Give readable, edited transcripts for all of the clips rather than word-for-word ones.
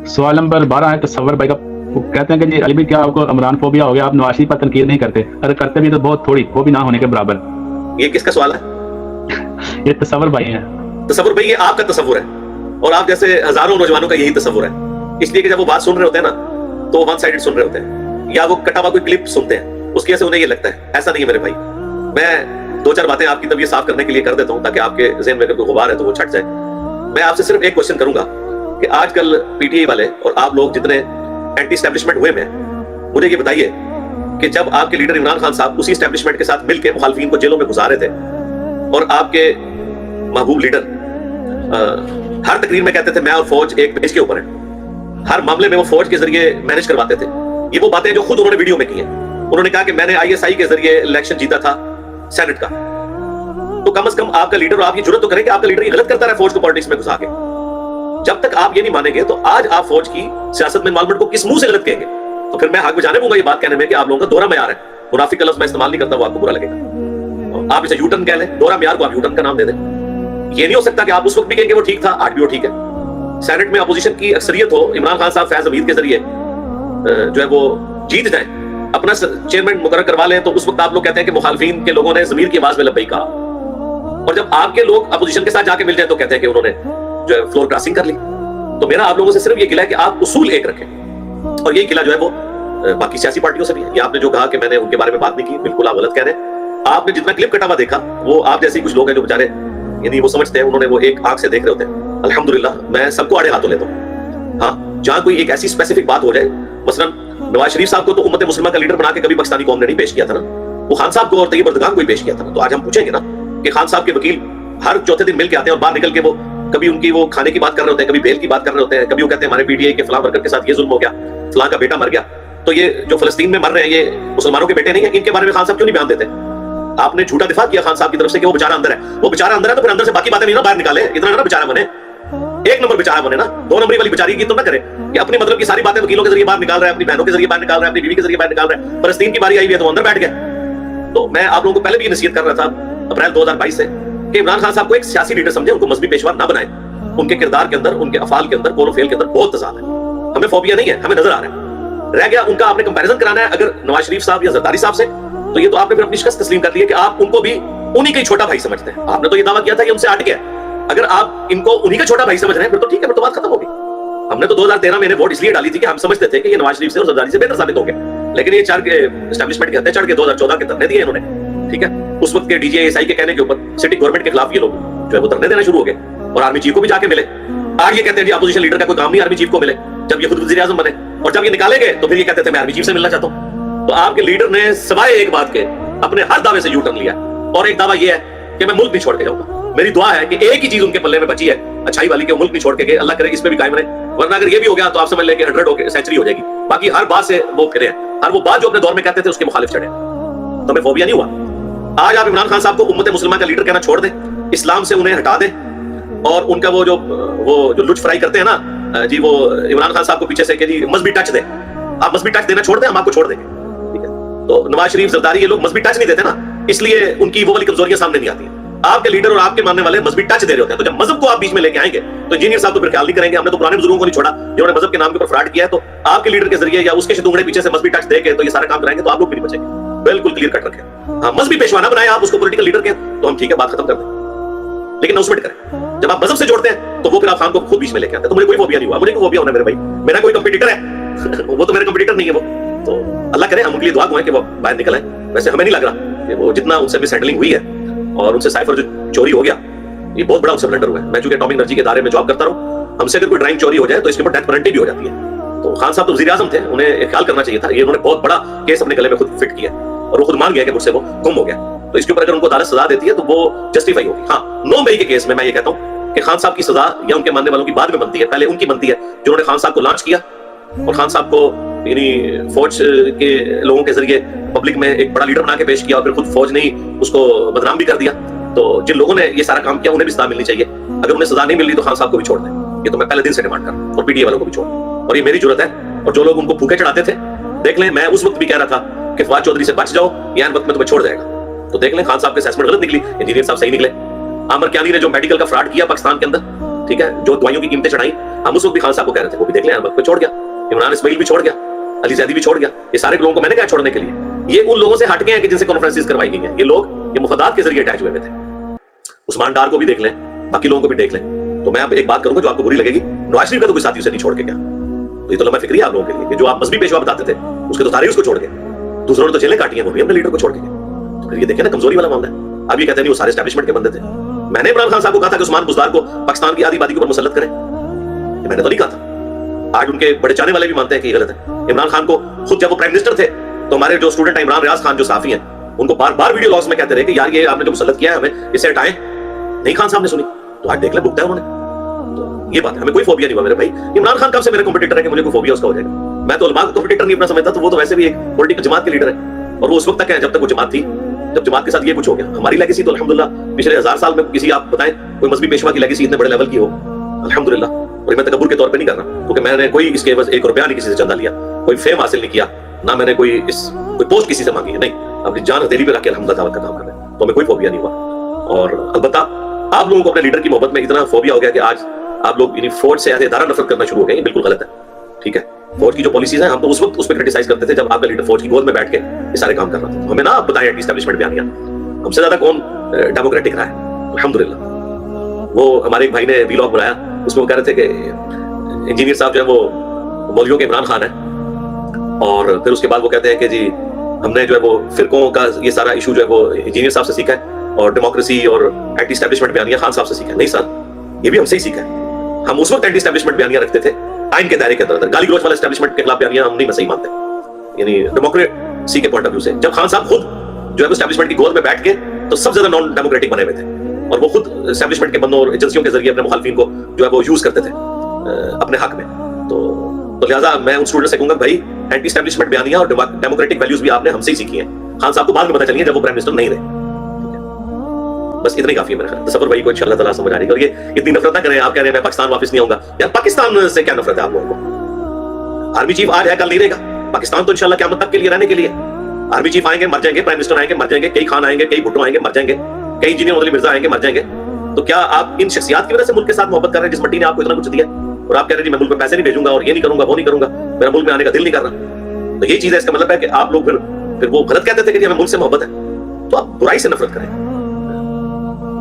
सवाल नंबर 12 है तसव्वुर भाई का। वो कहते हैं कि जी अली भाई क्या आपको इमरान फोबिया हो गया, आप नवाज शरीफ पर तनकीद नहीं करते? अगर करते भी तो बहुत थोड़ी, वो भी ना होने के बराबर। ये किसका सवाल है? ये तसव्वुर भाई हैं। तसव्वुर भाई ये आपका तसव्वुर है और आप जैसे हजारों नौजवानों का यही तसव्वुर है, इसलिए कि जब वो बात सुन रहे होते हैं ना तो वन साइडेड सुन रहे होते हैं या वो कटा हुआ कोई क्लिप सुनते हैं, उसकी वजह से उन्हें ये लगता है। ऐसा नहीं है मेरे भाई। मैं दो चार बातें आपकी तब ये साफ करने के लिए कर देता हूँ ताकि आपके ज़हन में अगर कोई गुबार है तो वो छट जाए। मैं आपसे सिर्फ एक क्वेश्चन करूंगा कि आजकल पीटीआई वाले और आप लोग जितने एंटी एस्टेब्लिशमेंट हुए में, मुझे ये बताइए कि जब आपके लीडर इमरान खान साहब उसी एस्टेब्लिशमेंट के साथ मिलकर मुखालफिन को जेलों में घुसा रहे थे और आपके महबूब लीडर हर तकरीर में कहते थे मैं और फौज एक पेज के ऊपर है, हर मामले में वो फौज के जरिए मैनेज करवाते थे। ये वो बातें जो खुद उन्होंने वीडियो में की हैं। उन्होंने कहा कि मैंने आईएसआई के जरिए इलेक्शन जीता था सेनेट का। तो कम से कम आपका लीडर और आप ये जुर्रत तो करें कि आपका लीडर ये गलत करता रहा फौज को पॉलिटिक्स में घुसा के। जब तक आप ये नहीं मानेंगे तो आज आप फौज की सियासत में इन्वॉल्वमेंट को किस मुंह से गलत कहेंगे? तो फिर मैं हक बजाने दूंगा ये बात कहने में कि आप लोगों का दोहरा मयार है। मुनाफिक का लफ्ज़ मैं इस्तेमाल नहीं करता, वो आपको बुरा लगेगा। आप इसे यूटर्न कह लें, दोहरा मयार को आप यूटर्न का नाम दे दें। ये नहीं हो सकता कि आप उस वक्त भी कहेंगे वो ठीक था, आज भी वो ठीक है। सेनेट में अपोजिशन की अक्सरियत हो, इमरान खान साहब फैज हमीद के जरिए जो है वो जीत जाए, अपना चेयरमैन मुकर्रर करवा लें, तो उस वक्त आप लोग कहते हैं कि मुखालफिन के लोगों ने ज़मीर की आवाज में लब्बैक कहा। और जब आपके लोग अपोजिशन के साथ जाके मिल जाए तो कहते हैं कि उन्होंने जो है फ्लोर क्रॉसिंग कर ली। तो मेरा आप लोगों से सिर्फ ये गिला है कि आप उसूल एक रखें, और यही गिला जो है वो बाकी सियासी पार्टियों से भी है। ये आपने जो कहा कि मैंने उनके बारे में बात नहीं की, बिल्कुल आप गलत कह रहे हैं। आपने जितना क्लिप कटा हुआ देखा वो आप जैसे कुछ लोग हैं जो बेचारे यानी वो समझते हैं, उन्होंने वो एक आंख से देख रहे होते हैं। अल्हम्दुलिल्लाह मैं सबको आड़े हाथों लेता हूँ। हाँ, जहां कोई एक ऐसी स्पेसिफिक बात हो जाए, मसलन नवाज शरीफ साहब को तो उम्मत मुस्लिमा का लीडर बना के कभी पाकिस्तानी कौम ने नहीं पेश किया था ना, वो खान साहब को और तैयब अर्दगान को ही पेश किया था ना। तो आज हम पूछेंगे ना कि खान साहब के वकील हर चौथे दिन मिल के आते हैं और बाहर निकल के वो कभी उनकी वो खाने की बात कर रहे होते हैं, कभी बेल की बात कर रहे होते हैं, कभी वो कहते हैं हमारे पीटीआई के फलां वर्कर के साथ ये जुल्म हो गया, फलां का बेटा मर गया। तो ये जो फलस्तीन में मर रहे हैं ये मुसलमानों के बेटे नहीं है, इनके बारे में खान साहब क्यों नहीं बयान देते? आपने झूठा दिफा किया खान साहब की तरफ से कि वो बेचारा अंदर है। वो बेचारा अंदर है तो फिर अंदर से बाकी बातें नहीं ना बाहर निकाले, इतना ना बेचारा बने, एक नंबर बेचारा बने ना। दो नंबरी वाली बेचारी की तो ना करे कि अपनी मतलब की सारी बातें वकीलों के जरिए बाहर निकाल रहा है, अपनी बहनों के जरिए बाहर निकाल रहा है, अपनी बीवी के जरिए बाहर निकाल रहा है। फलस्तीन की बारी आई हुई है तो अंदर बैठ गया। तो मैं आप लोगों को पहले भी नसीहत कर रहा था अप्रैल 2022 से कि इमरान खान साहब को एक सियासी लीडर समझे, उनको मजहबी पेशवा ना बनाए। उनके किरदार के अंदर, उनके अफाल के अंदर, बोलो फेल के अंदर बहुत तजाद है। हमें फोबिया नहीं है, हमें नजर आ रहा है। रह गया उनका आपने कंपैरिजन कराना है अगर नवाज शरीफ साहब या जरदारी साहब से, तो ये तो आपने फिर अपनी शिकस्त तस्लीम कर ली है कि आप उनको भी उन्हीं का ही छोटा भाई समझते हैं। आपने तो ये दावा किया था कि उनसे हट गया। अगर आप इनको उन्हीं का छोटा भाई समझ रहे हैं फिर तो ठीक है, फिर तो बात खत्म होगी। हमने तो 2013 में वोट इसलिए डाली थी कि हम समझते थे कि ये नवाज शरीफ से और जरदारी से बेहतर साबित हो गए, लेकिन ये चार के एस्टैब्लिशमेंट के हत्या चढ़ के 2014 के धरने दिए इन्होंने। ठीक है, उस वक्त के डीजीआईएसआई के कहने के ऊपर सिटी गवर्नमेंट के खिलाफ ये लोग जो है वो धरने देना शुरू हो गए और आर्मी चीफ को भी जाके मिले। आज ये कहते हैं अपोजिशन लीडर का कोई काम नहीं आर्मी चीफ को मिले, जब ये खुद वज़ीर आज़म बने। और जब ये निकाले गए तो फिर ये कहते थे मैं आर्मी चीफ से मिलना चाहता हूं। तो आपके लीडर ने सवाए एक बात के अपने हर दावे से यू टर्न लिया, और एक दावा ये है कि मैं मुल्क नहीं छोड़ के जाऊंगा। मेरी दुआ है कि एक ही चीज उनके पल्ले में बची है अच्छाई वाली, के मुल्क नहीं छोड़ के गए। अल्लाह करे इस पे भी कायम रहे, वरना अगर ये भी हो गया तो आप समझ लें कि 100 सेंचुरी हो जाएगी। बाकी हर बात से वो फिरे हैं, हर वो बात जो अपने दौर में कहते थे उसके मुखालिफ चढ़े। तो हमें फोबिया नहीं हुआ। आज आप इमरान खान साहब को उम्मत मुस्लिमा का लीडर कहना छोड़ दें, इस्लाम से उन्हें हटा दें, और उनका वो जो लुच फ्राई करते हैं ना जी, वो इमरान खान साहब को पीछे से कि जी मजहबी टच दे, आप मजहबी टच देना छोड़ दें, हम आपको छोड़ देंगे। ठीक है, तो नवाज शरीफ जरदारी ये लोग मजहबी टच नहीं देते ना, इसलिए उनकी वो वाली कमजोरियां सामने नहीं आती है। आपके लीडर और आपके मानने वाले मजहबी टच दे रहे होते हैं। तो जब मजहब को आप बीच में लेके आएंगे तो इंजीनियर साहब तो फिर ख्याल नहीं करेंगे। हमने तो पुराने बुजुर्गों को नहीं छोड़ा जिन्होंने मजहब के नाम के ऊपर फ्रॉड किया है। तो आपके लीडर के जरिए या उसके शतूंगड़े पीछे से मजहबी टच देके तो ये सारा काम कराएंगे तो आप लोग भी नहीं बचेंगे। बिल्कुल क्लियर कट रखें। हाँ, मजहबी पेशवा ना बनाए आप उसको पॉलिटिकल लीडर के, तो हम ठीक है बात खत्म कर दें, लेकिन अनाउंसमेंट करें। जब आप मजहब से जोड़ते हैं तो वो फिर आप खान को खुद बीच में लेके आते हैं। तो मुझे कोई फोबिया नहीं हुआ, मुझे कोई फोबिया होना मेरे भाई, मेरा कोई कंपटीटर है वो तो मेरा कंपटीटर नहीं है वो। तो अल्लाह करे हम उनके लिए दुआ करें कि वो बाहर निकल आए। वैसे हमें नहीं लग रहा कि वो जितना उनसे मिसहैंडलिंग हुई है और उनसे साइफर जो चोरी हो गया, ये बहुत बड़ा उनसे ब्लंडर हुआ है। मैं चूंकि एटॉमिक एनर्जी के दायरे में जॉब करता हूं, हमसे अगर कोई ड्राइंग चोरी हो जाए तो इसके ऊपर डेथ पेनल्टी भी हो जाती है। तो खान साहब तो वज़ीर आज़म थे, उन्हें ख्याल करना चाहिए था। ये उन्होंने बहुत बड़ा केस अपने गले में खुद फिट किया और वो खुद मान गया कि मुझसे वो गुम हो गया। तो इसके ऊपर अगर उनको अदालत सजा देती है तो वो जस्टिफाई होगी। हाँ, 9 मई के केस में मैं ये कहता हूं कि खान साहब की सजा या उनके मानने वालों की बाद में बनती है, पहले उनकी बनती है जिन्होंने खान साहब को लॉन्च किया और खान साहब को यानी फौज के लोगों के जरिए पब्लिक में एक बड़ा लीडर बना के पेश किया और फिर खुद फौज ने ही उसको बदनाम भी कर दिया। तो जिन लोगों ने ये सारा काम किया उन्हें भी सजा मिलनी चाहिए। अगर उन्हें सजा नहीं मिल रही तो खान साहब को भी छोड़ दें। ये तो मैं पहले दिन से डिमांड कर रहा हूं, और पीटीआई वालों को भी छोड़ दें, और ये मेरी जरूरत है। और जो लोग उनको फूके चढ़ाते थे, देख लें, मैं उस वक्त भी कह रहा था कि फवाद चौधरी से बच जाओ, या वक्त में तुम्हें छोड़ जाएगा। तो देख लें, खान साहब के असेसमेंट गलत निकली, इंजीनियर साहब सही निकले। आमर क्यानी ने जो मेडिकल का फ्रॉड किया पाकिस्तान के अंदर, ठीक है, जो दवाइयों की कीमतें चढ़ाई, हम उस वक्त भी खान साहब को कह रहे थे, वो भी देख लें, अहमद को छोड़ गया, इमरान इस्माइल भी छोड़ गया, अली जैदी भी छोड़ गया, ये सारे लोगों को मैंने कहा छोड़ने के लिए। ये उन लोगों से हट गए हैं कि जिनसे कॉन्फ्रेंसेस करवाई गई हैं। ये लोग ये मुफादात के जरिए अटैच हुए थे। उस्मान डार को भी देख लें, बाकी लोगों को भी देख लें। तो मैं अब एक बात करूंगा जो आपको बुरी लगेगी, नवाज शरीफ का तो कोई साथी उसे नहीं छोड़ के गया, तो ये तो लम्हा फिक्री है आप लोगों के लिए कि जो आप मजहबी पेशवा बताते थे उसके तो सारे उसको छोड़ गए, दूसरों ने तो जेलें काटी हैं, वो भी अपने लीडर को छोड़ के गए। तो फिर ये देखिए ना कमजोरी वाला मामला है। अब ये कहते नहीं वो सारे एस्टैब्लिशमेंट के बंदे थे। मैंने इमरान खान साहब को कहा था कि उस्मान बुज़दार को पाकिस्तान की आधी आबादी के ऊपर मुसल्लत करें, मैंने तो नहीं कहा था। आज उनके बड़े चाहने वाले भी मानते हैं कि ये गलत है। इमरान खान को खुद जब वो प्राइम मिनिस्टर थे तो हमारे जो स्टूडेंट है इमरान रियाज खान जो साफी हैं, उनको बार बार वीडियो लॉग्स में कहते रहे कि यार ये आपने जो मुसल्लत किया है हमें इससे हटाएं, नहीं खान साहब ने सुनी, तो आज देख ले भुगता है उन्होंने। तो ये बात है, हमें कोई फोबिया नहीं हुआ मेरे भाई। इमरान खान कब से मेरे कॉम्पिटिटर है कि मुझे कोई फोबिया उसका हो जाएगा? मैं तो उलमा को कॉम्पिटिटर नहीं अपना समझता, तो वो तो वैसे भी एक पॉलिटिकल जमात के लीडर है, और वो उस वक्त तक है जब तक वो जमात थी, जब जमात के साथ ये कुछ हो गया। हमारी लेगेसी तो अल्हम्दुलिल्लाह पिछले 1000 साल में किसी आप बताएं कोई मजहबी पेशवा की लेगेसी इतने बड़े लेवल की हो, अल्हम्दुलिल्लाह। और मैं तकब्बुर के तौर पे नहीं कर रहा, क्योंकि मैंने कोई इसके बस 1 रुपया नहीं किसी से चंदा लिया, कोई फेम हासिल नहीं किया, ना मैंने कोई पोस्ट किसी से मांगी है, नहीं, अपनी जान हथेली पे रख के अल्हम्दुलिल्लाह दावत का काम कर रहे हैं, तो हमें कोई फोबिया नहीं हुआ। और अलबत्ता आप लोगों को अपने लीडर की मोहब्बत में इतना फोबिया हो गया कि आज आप लोग फौज से ऐसे दारा नफरत करना शुरू हो गए, ये बिल्कुल गलत है, ठीक है। फौज की जो पॉलिसीज हैं हम तो उस वक्त उस पर क्रिटिसाइज करते थे जब आपका लीडर फौज की गोद में बैठ के ये सारे काम कर रहा था। हमें ना आप बताएं एस्टैब्लिशमेंट बयानियां, हमसे ज्यादा कौन डेमोक्रेटिक रहा है, अल्हम्दुलिल्लाह। वो हमारे एक भाई ने वीलॉग बनाया, उसमें वो कह रहे थे कि इंजीनियर साहब जो है वो मौलवियों के इमरान खान है, और फिर उसके बाद वो कहते हैं कि जी हमने जो है वो फिरकों का ये सारा इशू जो है वो इंजीनियर साहब से सीखा है, और डेमोक्रेसी और एंटी एस्टैब्लिशमेंट बयानियां खान साहब से सीखा है। नहीं सर, ये भी हमसे ही सीखा है। हम उस वक्त एंटी एस्टैब्लिशमेंट बयानियां रखते थे आइन के दायरे के अंदर, गाली गलौज वाला एस्टैब्लिशमेंट के खिलाफ बयानियां हम नहीं मैं सही मानते, यानी डेमोक्रेसी के पॉइंट ऑफ व्यू से। जब खान साहब खुद जो है वो एस्टैब्लिशमेंट की गोद में बैठ के तो सबसे ज्यादा नॉन डेमोक्रेटिक बने हुए थे, और वो खुद एस्टैब्लिशमेंट के बंदों और एजेंसियों के जरिए अपने मुखालिफिन को जो है वो यूज करते थे अपने हक में। तो लिहाजा मैं उन स्टूडेंट से कहूंगा भाई एंटी एस्टैब्लिशमेंट बयानियां और डेमोक्रेटिक वैल्यूज भी आपने हमसे ही सीखी हैं, खान साहब को बाद में पता चली है जब वो प्राइम मिनिस्टर नहीं रहे। बस इतनी काफी है मेरा ख्याल। तसव्वुर भाई को इंशाअल्लाह ताला समझ आ रही है। और ये इतनी नफरत ना करें, आप कह रहे हैं मैं पाकिस्तान वापस नहीं आऊंगा, यार पाकिस्तान से क्या नफरत है आप लोगों को? आर्मी चीफ आज है कल नहीं रहेगा, पाकिस्तान तो इंशाअल्लाह क़यामत तक के लिए रहने के लिए। आर्मी चीफ आएंगे मर जाएंगे, प्राइम मिनिस्टर आएंगे मर जाएंगे, कई खान आएंगे, कई भुट्टो आएंगे मर जाएंगे, कई इंजीनियर मोहम्मद अली मिर्जा आएंगे मर जाएंगे। तो क्या आप इन शख्सियात की वजह से मुल्क के साथ मोहब्बत कर रहे हैं जिस मट्टी ने आपको इतना कुछ दिया, और आप कह रहे हैं मैं मुल्क में पैसे नहीं भेजूंगा और ये नहीं करूंगा वो नहीं करूंगा, मेरा मुल्क में आने का दिल नहीं कर रहा? तो यही चीज है, इसका मतलब है कि आप लोग फिर वो गलत कहते थे कि हमें मुल्क से मोहब्बत है, तो आप बुराई से नफरत करें,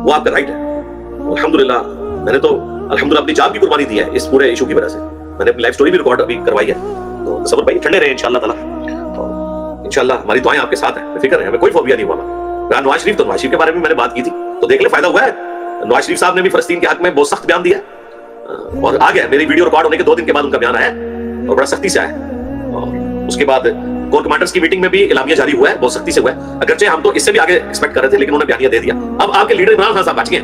वो आपका राइट है। अल्हम्दुलिल्लाह मैंने तो अल्हम्दुलिल्लाह अपनी जान की कुर्बानी दी है इस पूरे इशू की वजह से। मैंने अपनी लाइफ स्टोरी भी रिकॉर्ड अभी करवाई है। तो तसव्वुर भाई ठंडे रहे इंशाअल्लाह ताला, तो इंशाअल्लाह हमारी दुआएं आपके साथ हैं, फिक्र है, हमें कोई फोबिया नहीं हुआ। रहा नवाज शरीफ, तो नवाज शरीफ के बारे में मैंने बात की थी, तो देख ले फायदा हुआ है। नवाज शरीफ साहब ने भी फलस्तीन के हक में बहुत सख्त बयान दिया, और आ गया मेरी वीडियो रिकॉर्ड होने के 2 दिन के बाद उनका बयान आया और बड़ा सख्ती से आया। और उसके बाद कोर कमांडर्स की मीटिंग में भी इलामिया जारी हुआ है, बहुत सख्ती से हुआ है। अगरचे हम तो इससे भी आगे एक्सपेक्ट कर रहे थे, लेकिन उन्होंने बयानिया दे दिया। अब आपके लीडर इमरान खान साहब बच गए,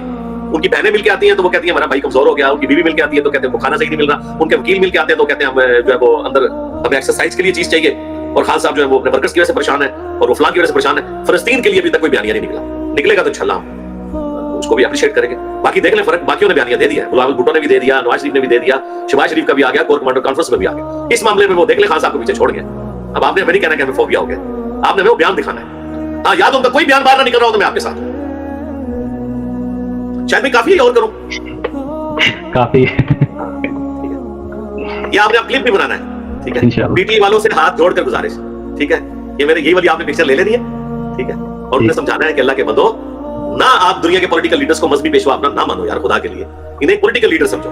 उनकी बहनें मिलकर आती हैं तो वो कहती है हमारा भाई कमजोर हो गया, उनकी बीवी मिलकर आती है तो कहते हैं वो खाना सही नहीं मिल रहा, उनके वकील मिलकर आते हैं तो कहते हैं हम जो है वो अंदर हमें एक्सरसाइज के लिए चीज चाहिए, और खान साहब जो है वो अपने वर्कर्स की वजह से परेशान है और वो फलां की वजह से परेशान है। फलस्तीन के लिए अभी तक कोई बयानिया नहीं निकलेगा तो इंशाल्लाह हम उसको भी अप्रिशिएट करेंगे। बाकी देख लें फर्क, बाकियों ने बयानिया दे दिया, बिलावल भुट्टो ने भी दे दिया, नवाज शरीफ ने भी दे दिया, शहबाज शरीफ का भी आ गया, कोर कमांडर कॉन्फ्रेंस में भी आ गया। इस मामले में वो देख ले खान साहब को पीछे छोड़ गए। अब आपने हमें नहीं कहना कि हमें फोबिया हो गया, आपने हमें वो बयान दिखाना है। हाँ याद उनका कोई बयान बाहर ना निकल रहा हो तो मैं आपके साथ शायद भी काफी है, और करूं काफी ये आपने अब क्लिप भी बनाना है, ठीक है? इंशाअल्लाह पीटीआई वालों से हाथ जोड़कर गुजारिश, ठीक है? ये मेरे यही वाली आपने पिक्चर ले लेनी है, ठीक है? और उन्हें समझाना है कि अल्लाह के बंदो ना आप दुनिया के पॉलिटिकल लीडर्स को मजहबी पेशवा अपना ना मानो यार, खुदा के लिए इन्हें एक पॉलिटिकल लीडर समझो।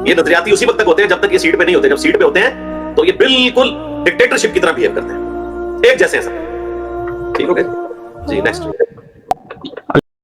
ये नजरियाती उसी वक्त तक होते हैं जब तक ये सीट पे नहीं होते, जब सीट पे होते हैं तो ये बिल्कुल डिक्टेटरशिप की तरह बिहेव करते हैं, एक जैसे हैं सब, ठीक हो गया जी? नेक्स्ट